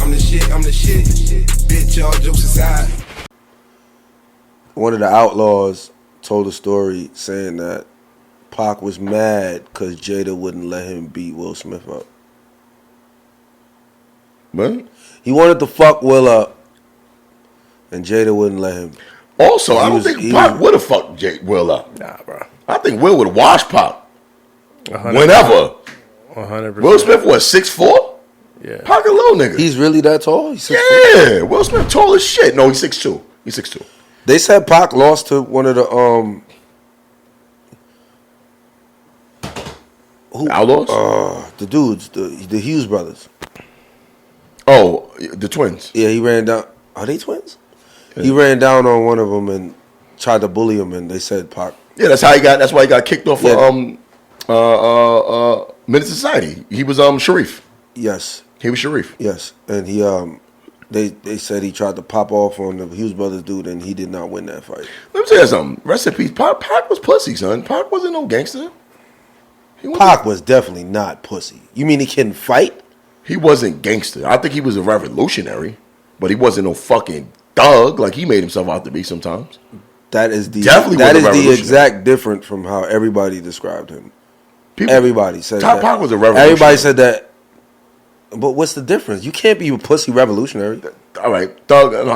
I'm the shit, I'm the shit. Bitch, all jokes aside. One of the Outlaws told a story saying that Pac was mad because Jada wouldn't let him beat Will Smith up. What? He wanted to fuck Will up, and Jada wouldn't let him. Also, I don't think Pac would have fucked Will up. Nah, bro. I think Will would have washed Pac. 100%. Whenever. 100%. Will Smith was 6'4"? Yeah. Pac a little nigga. He's really that tall? He's 6'4"? Yeah. Will Smith tall as shit. No, he's 6'2". He's 6'2". They said Pac lost to one of the Outlaws? the dudes, the Hughes brothers. Oh, the twins. Yeah, he ran down. Are they twins? Yeah. He ran down on one of them and tried to bully him, and they said Pac. Yeah, that's why he got kicked off of Menace Society. He was Sharif. Yes. He was Sharif. Yes. And he they said he tried to pop off on the Hughes brothers dude, and he did not win that fight. Let me tell you something. Rest in peace. Pac was pussy, son. Pac wasn't no gangster. Pac was definitely not pussy. You mean he couldn't fight? He wasn't gangster. I think he was a revolutionary, but he wasn't no fucking thug like he made himself out to be sometimes. That is the exact difference from how everybody described him. Everybody said that. Pac was a revolutionary. Everybody said that. But what's the difference? You can't be a pussy revolutionary. All right, thug. No,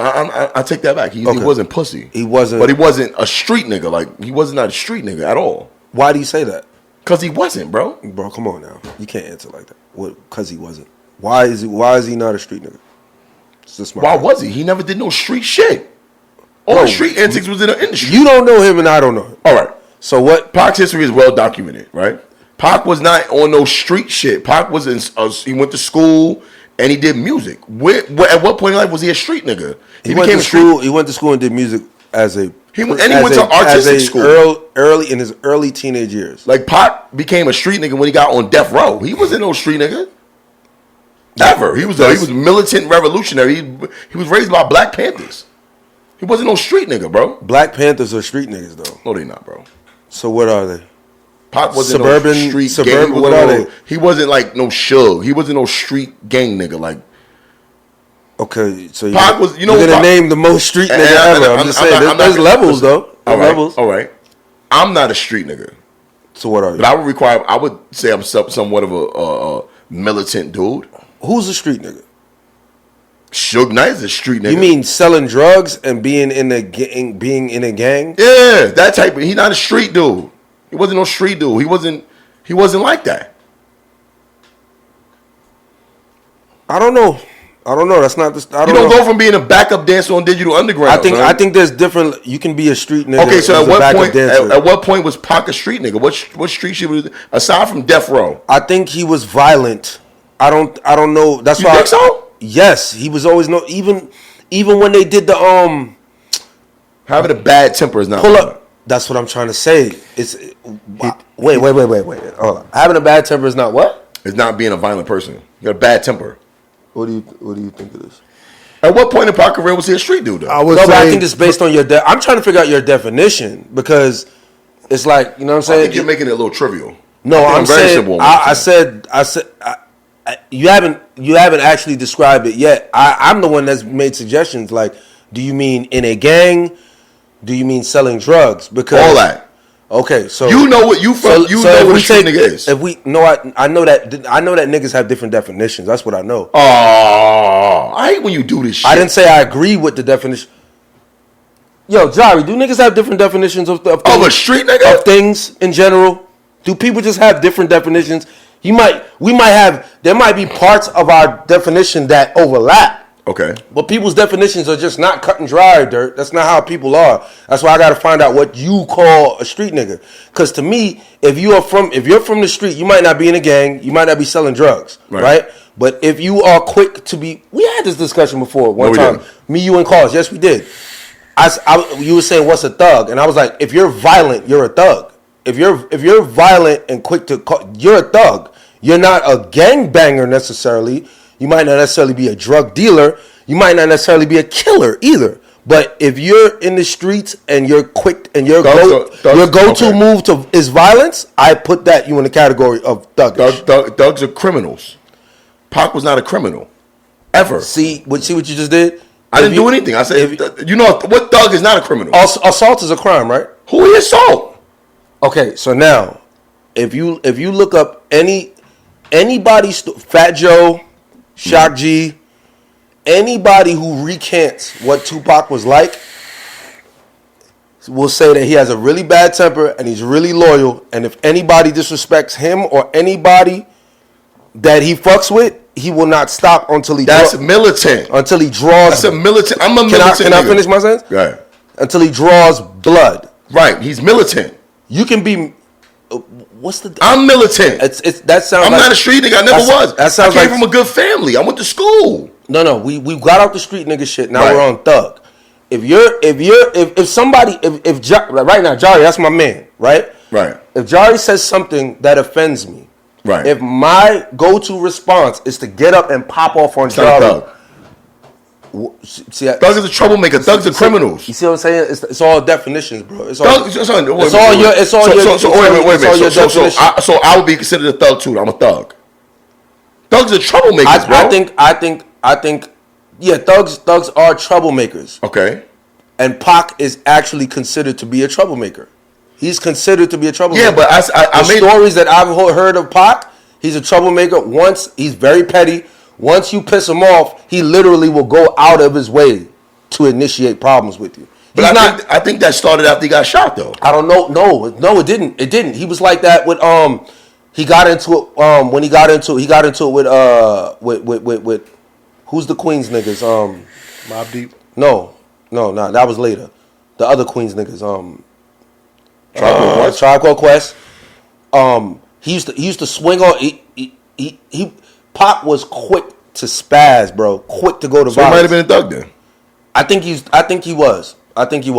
I take that back. He wasn't pussy. He wasn't. But he wasn't a street nigga. Like he was not a street nigga at all. Why do you say that? Because he wasn't, bro. Bro, come on now. You can't answer like that. Because he wasn't. Why is he not a street nigga? Why was he? He never did no street shit. All the street antics was in the industry. You don't know him and I don't know him. All right. So what? Pac's history is well documented, right? Pac was not on no street shit. Pac was he went to school and he did music. At what point in life was he a street nigga? He went to school. He went to school and did music as a. He went to artistic school early in his early teenage years. Like Pac became a street nigga when he got on death row. He wasn't no street nigga. Ever. He was a militant revolutionary. He was raised by Black Panthers. He wasn't no street nigga, bro. Black Panthers are street niggas, though. No, they not, bro. So what are they? Pac wasn't no street gang. What are they? He wasn't like no Suge. He wasn't no street gang nigga. Like, okay, so Pac was. You know, you're gonna name the most street nigga ever. I'm just saying. There's levels, though. Levels. All right. I'm not a street nigga. So what are you? But I would say I'm somewhat of a militant dude. Who's a street nigga? Suge Knight is a street nigga. You mean selling drugs and being in a gang? Yeah, that type of. He's not a street dude. He wasn't no street dude. He wasn't like that. I don't know. That's not the. You don't go from being a backup dancer on Digital Underground. I think there's different. You can be a street nigga. Okay, so at what point was Pac a street nigga? What street shit was aside from Death Row? I think he was violent. I don't know. That's why. You think so? Yes, he was always even when they did the having a bad temper is not pull up. That's what I'm trying to say. Wait. Hold on. Having a bad temper is not what? It's not being a violent person. You got a bad temper. What do you think it is? At what point in Pac career was he a street dude though? I think it's based on your. I'm trying to figure out your definition because it's like, you know what I'm saying. I think you're making it a little trivial. No, I'm saying. I said. You haven't actually described it yet. I'm the one that's made suggestions. Like, do you mean in a gang? Do you mean selling drugs? Because all that. Okay, so you know what you from. You know what a street nigga is. If we know, I know that niggas have different definitions. That's what I know. Oh, I hate when you do this shit. I didn't say I agree with the definition. Yo, Jari, do niggas have different definitions of things? Of a street nigga? Of things in general? Do people just have different definitions? There might be parts of our definition that overlap. Okay. But people's definitions are just not cut and dry, Dirt. That's not how people are. That's why I got to find out what you call a street nigga. Because to me, if you're from the street, you might not be in a gang. You might not be selling drugs, right? But if you are quick to be, we had this discussion before one time. Me, you, and Cause. Yes, we did. You were saying, what's a thug? And I was like, if you're violent, you're a thug. If you're violent and quick to call, you're a thug. You're not a gangbanger necessarily. You might not necessarily be a drug dealer. You might not necessarily be a killer either. But if you're in the streets and you're quick and your go-to move is violence, I put you in the category of thuggish. Thugs are criminals. Pac was not a criminal. Ever. See what you just did? I didn't do anything. I said, you know what thug is not a criminal? Assault is a crime, right? Who he assault? Okay, so now, if you look up anybody, Fat Joe, Shock G, anybody who recants what Tupac was like, will say that he has a really bad temper and he's really loyal. And if anybody disrespects him or anybody that he fucks with, he will not stop until he That's militant. until he draws. That's a militant. I'm a militant. Can I finish my sentence? Right. Until he draws blood. Right. He's militant. You can be. What's the? I'm militant. It's that sounds. I'm like, not a street nigga. I never was. That sounds I came like from a good family. I went to school. No. We got out the street nigga shit. Now Right. we're on thug. If somebody right now Jari, that's my man, right? Right. If Jari says something that offends me, Right. if my go-to response is to get up and pop off on It's not a Jari, thug. see, Thug is a troublemaker. Thugs are criminals. You see what I'm saying? It's all definitions, bro. It's all. Thug, It's all your. It's all your. So wait a minute. definition. So I would be considered a thug too. I'm a thug. Thugs are troublemakers, bro. I think. Yeah, thugs are troublemakers. Okay. And Pac is actually considered to be a troublemaker. He's considered to be a troublemaker. Yeah, but I the made stories that I've heard of Pac, he's a troublemaker. Once he's very petty. Once you piss him off, he literally will go out of his way to initiate problems with you. But I think that started after he got shot, though. I don't know. No, it didn't. It didn't. He was like that with He got into it when he got into it with who's the Queens niggas? Mobb Deep. No, that was later. The other Queens niggas. Tribe Called Quest? He used to swing on. He Pop was quick to spaz, bro. Quick to go to So he violence. might have been a thug then. I think he was. I think he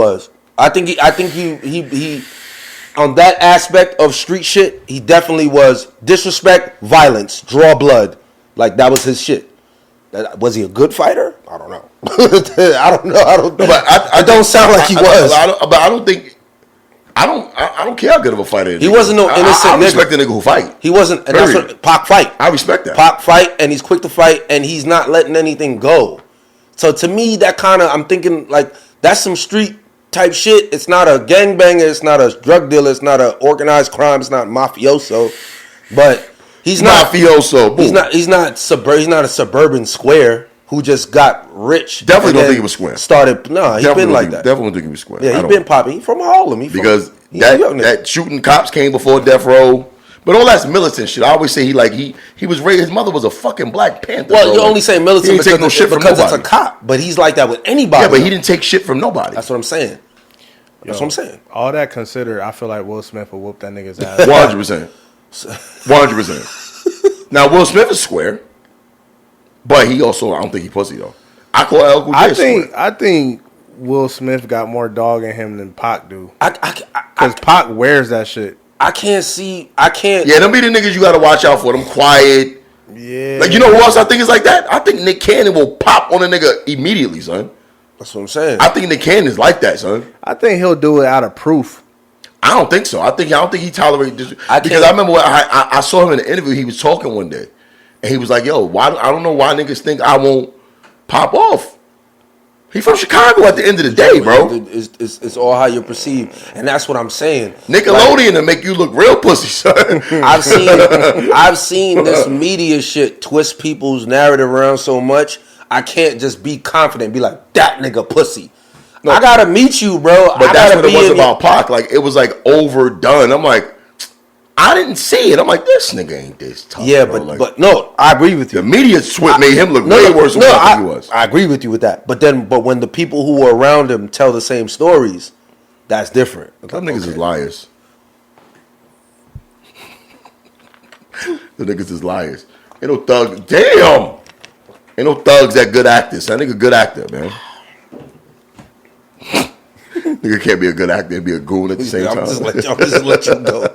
on that aspect of street shit, he definitely was. Disrespect, violence, draw blood. Like that was his shit. Was he a good fighter? I don't know. I don't know. But I don't sound like he was. But I don't think. I don't care how good of a fighter He wasn't no innocent I respect nigga. the nigga who fight. He wasn't. And that's Period. what Pac fight. I respect that. Pac fight, and he's quick to fight, and he's not letting anything go. So to me, that kind of, I'm thinking like that's some street type shit. It's not a gangbanger. It's not a drug dealer. It's not an organized crime. It's not mafioso. But he's not mafioso. Boom. He's not a suburban square who just got rich. Definitely and don't then think he was square. Started. No, he's been like that. Definitely don't think he was square. Yeah, he's been popping. He's from Harlem. Because he's a young nigga. that shooting cops came before Death Row. But all that's militant shit. I always say he was raised. His mother was a fucking Black Panther. Well, bro. you only say militant He didn't take no shit from because it's a nobody. cop, but he's like that with anybody. Yeah, but he didn't take shit from nobody. That's what I'm saying. That's what I'm saying. All that considered, I feel like Will Smith will whoop that nigga's ass. 100%. 100%. Now Will Smith is square, but I don't think he pussy though. I call El Cool J square. I think Will Smith got more dog in him than Pac do. I Because Pac wears that shit. can't see. I can't. Yeah, them be the niggas you gotta watch out for. Them quiet. Yeah. Like, you know who else I think is like that? I think Nick Cannon will pop on a nigga immediately, son. That's what I'm saying. I think Nick Cannon is like that, son. I think he'll do it out of proof. I don't think so. I don't think he tolerates this. I Because I remember when I saw him in an interview. He was talking one day, and he was like, "Yo, I don't know why niggas think I won't pop off." He from Chicago at the end of the day, bro. It's all how you perceive, and that's what I'm saying. Nickelodeon to make you look real pussy, son. I've seen this media shit twist people's narrative around so much. I can't just be confident and be like, that nigga pussy. No, I gotta meet you, bro. But that's what it was about Pac. Like, it was like overdone. I'm like, I didn't see it. I'm like, this nigga ain't this tough. Yeah, bro. but no, I agree with you. The media made him look way worse than what he was. I agree with you with that. But when the people who were around him tell the same stories, that's different. Them niggas is liars. The niggas is liars. Ain't no thugs. Damn. Ain't no thugs that good actors. That nigga good actor, man. Nigga can't be a good actor and be a goon at the same time. I'm just let you go.